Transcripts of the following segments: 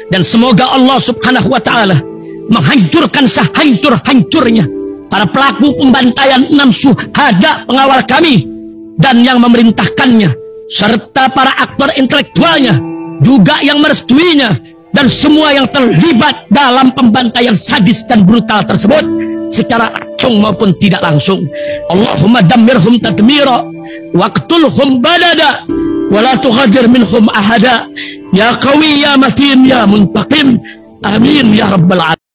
Dan semoga Allah subhanahu wa ta'ala menghancurkan sehancur-hancurnya para pelaku pembantaian 6 syuhada pengawal kami dan yang memerintahkannya, serta para aktor intelektualnya juga yang merestuinya, dan semua yang terlibat dalam pembantaian sadis dan brutal tersebut secara langsung maupun tidak langsung. Allahumma dammirhum tadmira waqtulhum badada wala tughadir minhum ahada ya qawi ya matin ya muntaqim amin ya rabbal alamin.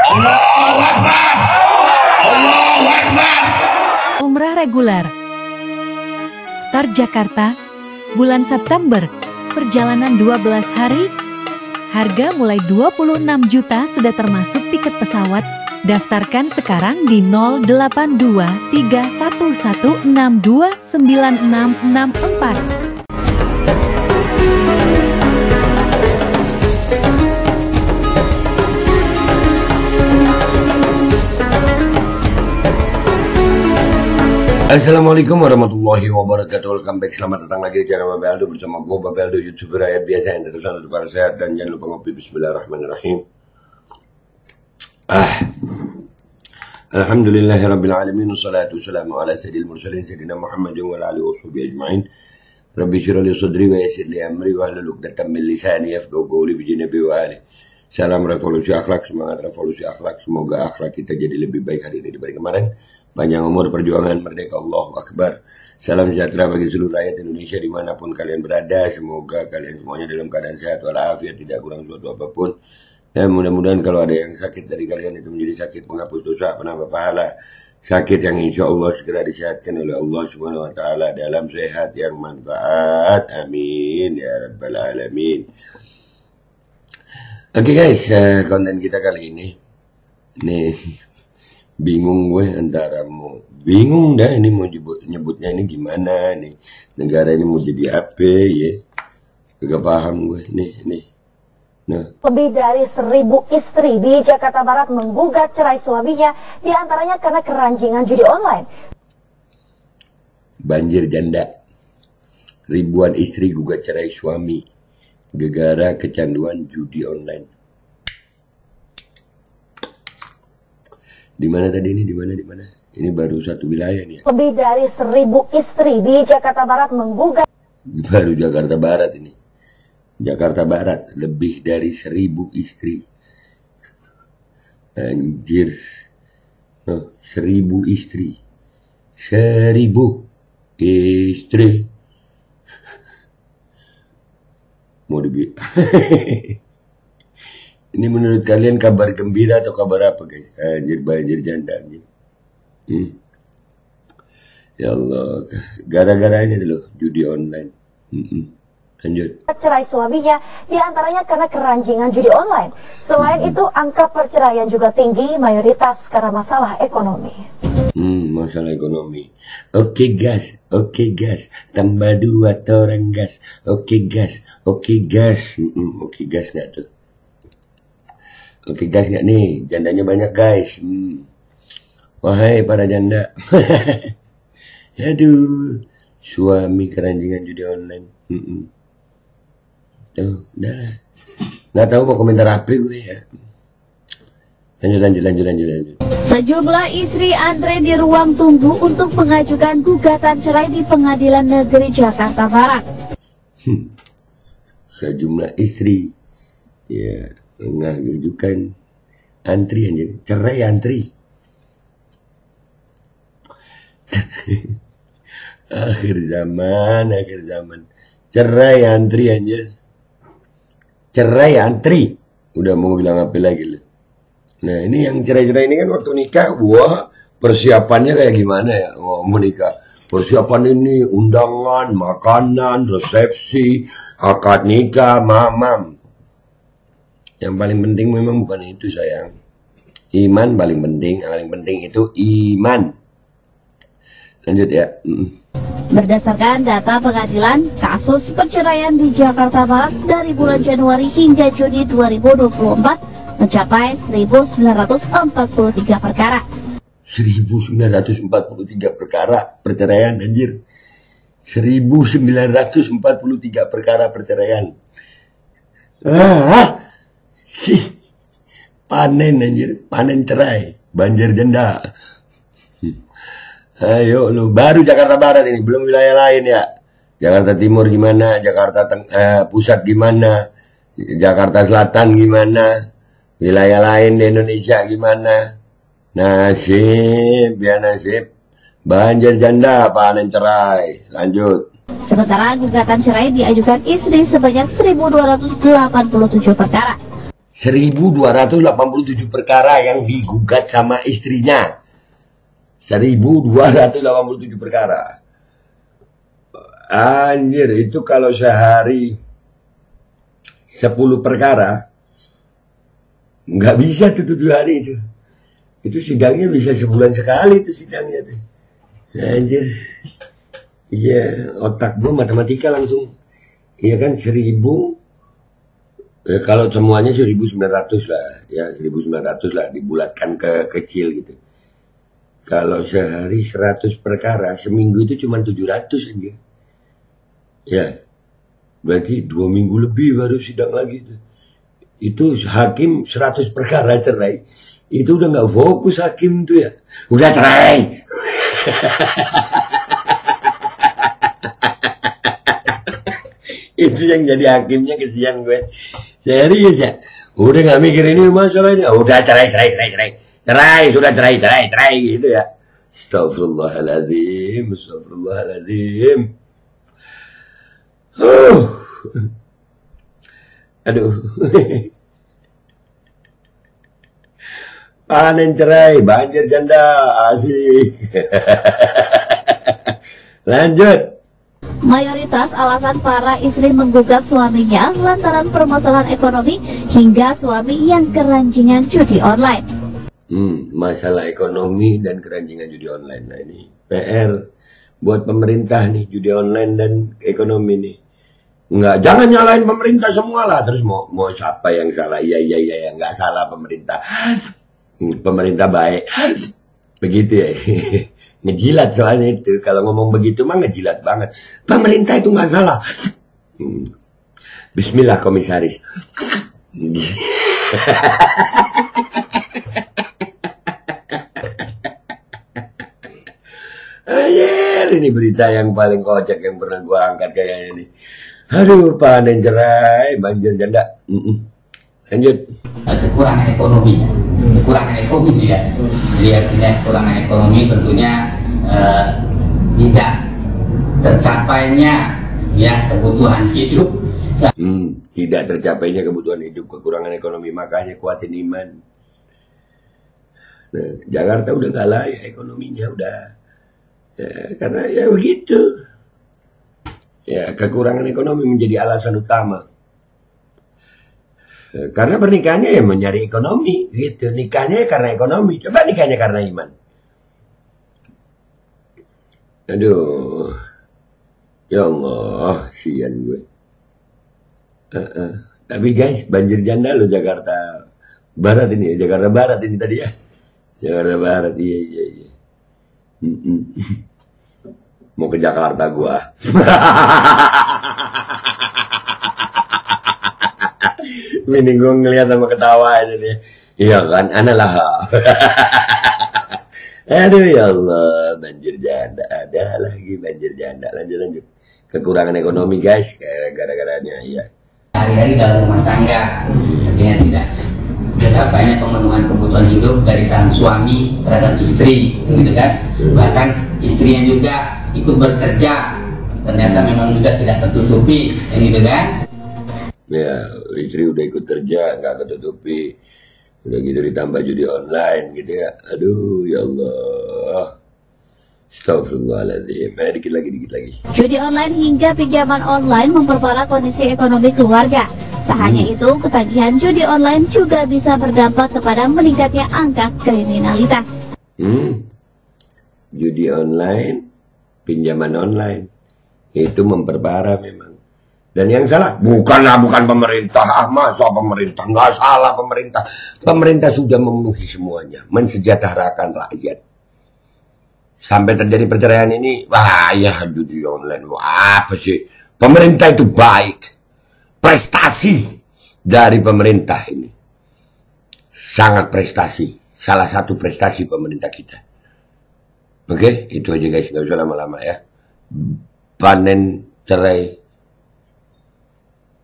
Allahu Akbar, Allahu Akbar. Umrah reguler Tar Jakarta bulan September, perjalanan 12 hari, harga mulai 26 juta sudah termasuk tiket pesawat. Daftarkan sekarang di 082311629664. Assalamualaikum warahmatullahi wabarakatuh. Welcome back, selamat datang lagi di channel Babe Aldo bersama gue Babe Aldo, YouTuber rakyat biasa yang terus untuk para sehat. Dan jangan lupa ngopi. Bismillahirrahmanirrahim. Alhamdulillahirabbil alamin, wassalatu wassalamu ala sayyidil mursalin sayyidina Muhammadin wa ala alihi washabihi ajmain. Rabbi shrah li sadri wa yassir li amri wa hlul 'uqdatam min lisani yafqahu qawli bi nabi wa ali. Salam revolusi akhlak, semangat revolusi akhlak. Semoga akhlak kita jadi lebih baik hari ini dibanding kemarin. Panjang umur, perjuangan, merdeka, Allahu Akbar. Salam sejahtera bagi seluruh rakyat Indonesia dimanapun kalian berada. Semoga kalian semuanya dalam keadaan sehat walafiat, tidak kurang suatu apapun. Dan mudah-mudahan kalau ada yang sakit dari kalian itu menjadi sakit penghapus dosa, penambah pahala. Sakit yang insya Allah segera disehatkan oleh Allah Subhanahu wa Ta'ala dalam sehat yang manfaat. Amin ya rabbal alamin. Oke guys, konten kita kali ini nih, bingung gue antara mau bingung dah ini mau nyebutnya ini gimana nih, negara ini mau jadi apa ya, gak paham gue nih. Nah, lebih dari 1.000 istri di Jakarta Barat menggugat cerai suaminya, diantaranya karena keranjingan judi online. Banjir janda, ribuan istri gugat cerai suami gara-gara kecanduan judi online. Di mana tadi ini? Di mana? Ini baru satu wilayah nih. Lebih dari 1.000 istri di Jakarta Barat menggugat. Baru Jakarta Barat ini. Jakarta Barat lebih dari 1.000 istri. Anjir. Oh, 1.000 istri. 1.000 istri. Mau dibilang. Ini menurut kalian kabar gembira atau kabar apa guys? Anjir, banjir janda anjir. Ya Allah, gara-gara ini dulu judi online. Lanjut. Cerai suaminya, diantaranya karena keranjingan judi online. Selain itu, angka perceraian juga tinggi, mayoritas karena masalah ekonomi. Masalah ekonomi. Oke gas, tambah 2 orang gas. Oke gas. Oke gas nggak tuh? Oke gas nggak nih? Jandanya banyak guys. Wahai para janda. Aduh, suami keranjingan judi online. Tuh, udah lah. Nggak tahu mau komentar apa gue ya. Lanjut. Sejumlah istri antre di ruang tunggu untuk mengajukan gugatan cerai di Pengadilan Negeri Jakarta Barat. Sejumlah istri ya mengajukan antri anjir, cerai antri. akhir zaman cerai antri anjir. Cerai antri. Udah mau bilang apa lagi lu? Nah ini yang cerai-cerai ini kan waktu nikah, wah persiapannya kayak gimana ya mau nikah. Persiapan ini undangan, makanan, resepsi, akad nikah, mamam. Yang paling penting memang bukan itu sayang. Iman paling penting, yang paling penting itu iman. Lanjut ya. Berdasarkan data pengadilan, kasus perceraian di Jakarta Barat dari bulan Januari hingga Juni 2024 mencapai 1.943 perkara. 1.943 perkara perceraian anjir. 1.943 perkara perceraian. Ah, panen anjir, panen cerai, banjir janda. Ayo lu, baru Jakarta Barat ini, belum wilayah lain ya. Jakarta Timur gimana, Jakarta Pusat gimana, Jakarta Selatan gimana, wilayah lain di Indonesia gimana. Nasib, ya nasib. Banjir janda, panen cerai. Lanjut. Sementara gugatan cerai diajukan istri sebanyak 1.287 perkara. 1.287 perkara yang digugat sama istrinya. 1.287 perkara. Anjir, itu kalau sehari 10 perkara, nggak bisa tuh 7 hari itu. Itu sidangnya bisa sebulan sekali tuh sidangnya tuh. Anjir. Iya, otak gue matematika langsung. Iya kan 1.000. Ya, kalau semuanya 1.900 lah. Ya 1.900 lah, dibulatkan ke kecil gitu. Kalau sehari 100 perkara, seminggu itu cuma 700 aja. Ya, berarti 2 minggu lebih baru sidang lagi tuh. Itu hakim 100 perkara cerai. Itu udah nggak fokus hakim tuh ya. Udah cerai. Itu yang jadi hakimnya, kesian gue. Serius ya. Udah nggak mikir ini masalahnya. Udah cerai. Cerai, sudah cerai gitu ya. Astagfirullahaladzim. Aduh. Panen cerai, banjir janda, asik. Lanjut. Mayoritas alasan para istri menggugat suaminya lantaran permasalahan ekonomi hingga suami yang keranjingan judi online. Masalah ekonomi dan keranjingan judi online. Nah ini PR buat pemerintah nih, judi online dan ekonomi nih. Jangan nyalain pemerintah semua lah. Terus mau siapa yang salah? Iya, nggak salah pemerintah. Pemerintah baik. Begitu ya. Ngejilat soalnya itu. Kalau ngomong begitu mah ngejilat banget. Pemerintah itu nggak salah. Bismillah komisaris. Ayer, ini berita yang paling kocak yang pernah gua angkat kayaknya nih. Aduh, panen cerai, banjir janda. Lanjut. Kekurangan ekonomi ya. Jadi artinya kekurangan ekonomi tentunya tidak tercapainya ya kebutuhan hidup. Tidak tercapainya kebutuhan hidup, kekurangan ekonomi, makanya kuatin iman. Nah, Jakarta udah gak layak ekonominya, udah. Ya, karena ya begitu. Ya, kekurangan ekonomi menjadi alasan utama. Karena pernikahannya ya mencari ekonomi, gitu. Nikahnya ya karena ekonomi. Coba nikahnya karena iman. Aduh, ya Allah, sian gue. Tapi guys, banjir janda loh Jakarta Barat ini, Jakarta Barat ini tadi ya. Jakarta Barat, iya. Mau ke Jakarta gua. Ini gue ngeliat sama ketawa aja nih. Iya kan, analah. Aduh ya Allah, banjir janda. Ada lagi banjir janda. Lanjut. Kekurangan ekonomi guys, gara-garanya ya. Hari-hari dalam rumah tangga, artinya tidak tercapainya pemenuhan kebutuhan hidup dari sang suami terhadap istri, gitu kan? Bahkan istrinya juga ikut bekerja, ternyata memang juga tidak tertutupi, gitu kan? Ya, istri udah ikut kerja, nggak ketutupi. Udah gitu ditambah judi online gitu ya. Aduh, ya Allah. Astagfirullahaladzim. Dikit lagi. Judi online hingga pinjaman online memperparah kondisi ekonomi keluarga. Tak hanya itu, ketagihan judi online juga bisa berdampak kepada meningkatnya angka kriminalitas. Judi online, pinjaman online, itu memperparah memang. Dan yang salah bukan pemerintah. Masa pemerintah? Nggak salah pemerintah. Pemerintah sudah memenuhi semuanya, mensejahterakan rakyat. Sampai terjadi perceraian ini, wah ya judi online, apa sih? Pemerintah itu baik, prestasi, dari pemerintah ini sangat prestasi, salah satu prestasi pemerintah kita. Oke, itu aja guys, nggak usah lama-lama ya. Panen cerai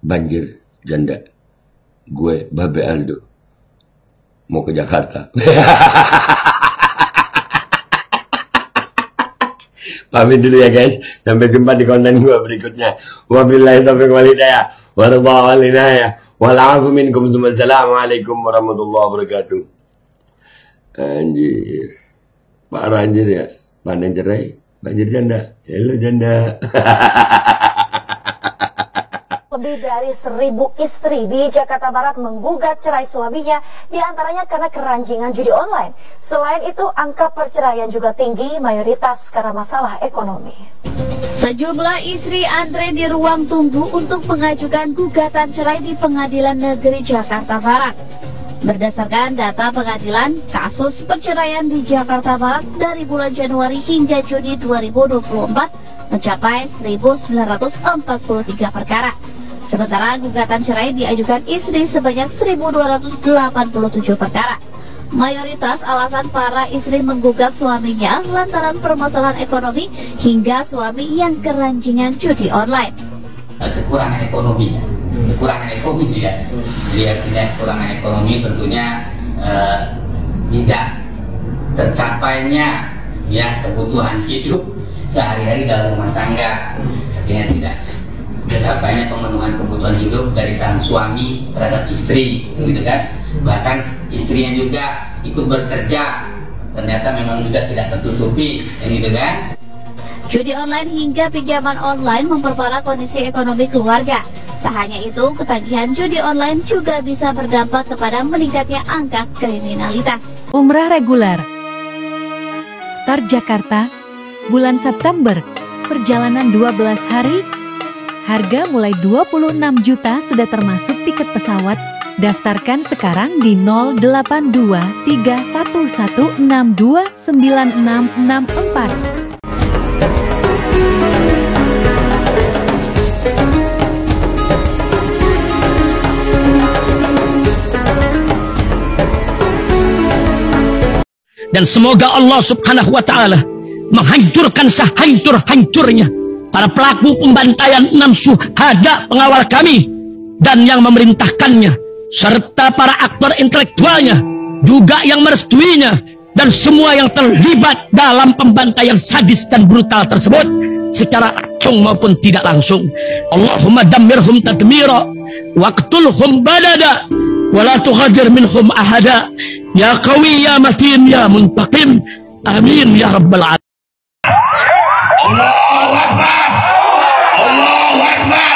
banjir janda. Gue Babe Aldo mau ke Jakarta. Pamit dulu ya guys, sampai jumpa di konten gue berikutnya. Wabillahi taufiq wal hidayah, wal minkum. Assalamualaikum warahmatullahi wabarakatuh. Anjir, parah anjir ya. Panen cerai banjir janda. Halo janda. Lebih dari 1.000 istri di Jakarta Barat menggugat cerai suaminya, diantaranya karena keranjingan judi online. Selain itu, angka perceraian juga tinggi, mayoritas karena masalah ekonomi. Sejumlah istri antre di ruang tunggu untuk mengajukan gugatan cerai di Pengadilan Negeri Jakarta Barat. Berdasarkan data pengadilan, kasus perceraian di Jakarta Barat dari bulan Januari hingga Juni 2024 mencapai 1.943 perkara. Sementara gugatan cerai diajukan istri sebanyak 1.287 perkara. Mayoritas alasan para istri menggugat suaminya lantaran permasalahan ekonomi hingga suami yang keranjingan judi online. Kekurangan ekonomi ya. Jadi artinya kekurangan ekonomi tentunya tidak tercapainya ya kebutuhan hidup sehari-hari dalam rumah tangga. Artinya tidak tercapainya pemenuhan kebutuhan hidup dari sang suami terhadap istri, gitu kan. Bahkan istrinya juga ikut bekerja, ternyata memang juga tidak tertutupi, gitu kan. Judi online hingga pinjaman online memperparah kondisi ekonomi keluarga. Tak hanya itu, ketagihan judi online juga bisa berdampak kepada meningkatnya angka kriminalitas. Umrah reguler Jakarta, bulan September, perjalanan 12 hari, harga mulai 26 juta sudah termasuk tiket pesawat. Daftarkan sekarang di 082311629664. Dan semoga Allah subhanahu wa ta'ala menghancurkan sehancur-hancurnya para pelaku pembantaian 6 syuhada pengawal kami dan yang memerintahkannya, serta para aktor intelektualnya juga yang merestuinya, dan semua yang terlibat dalam pembantaian sadis dan brutal tersebut secara langsung maupun tidak langsung. Allahumma dammirhum tadmira waqtulhum badada wala tughadir minhum ahada ya qawi ya matin ya muntaqim amin ya rabbal alamin. Allahu Akbar, Allahu Akbar.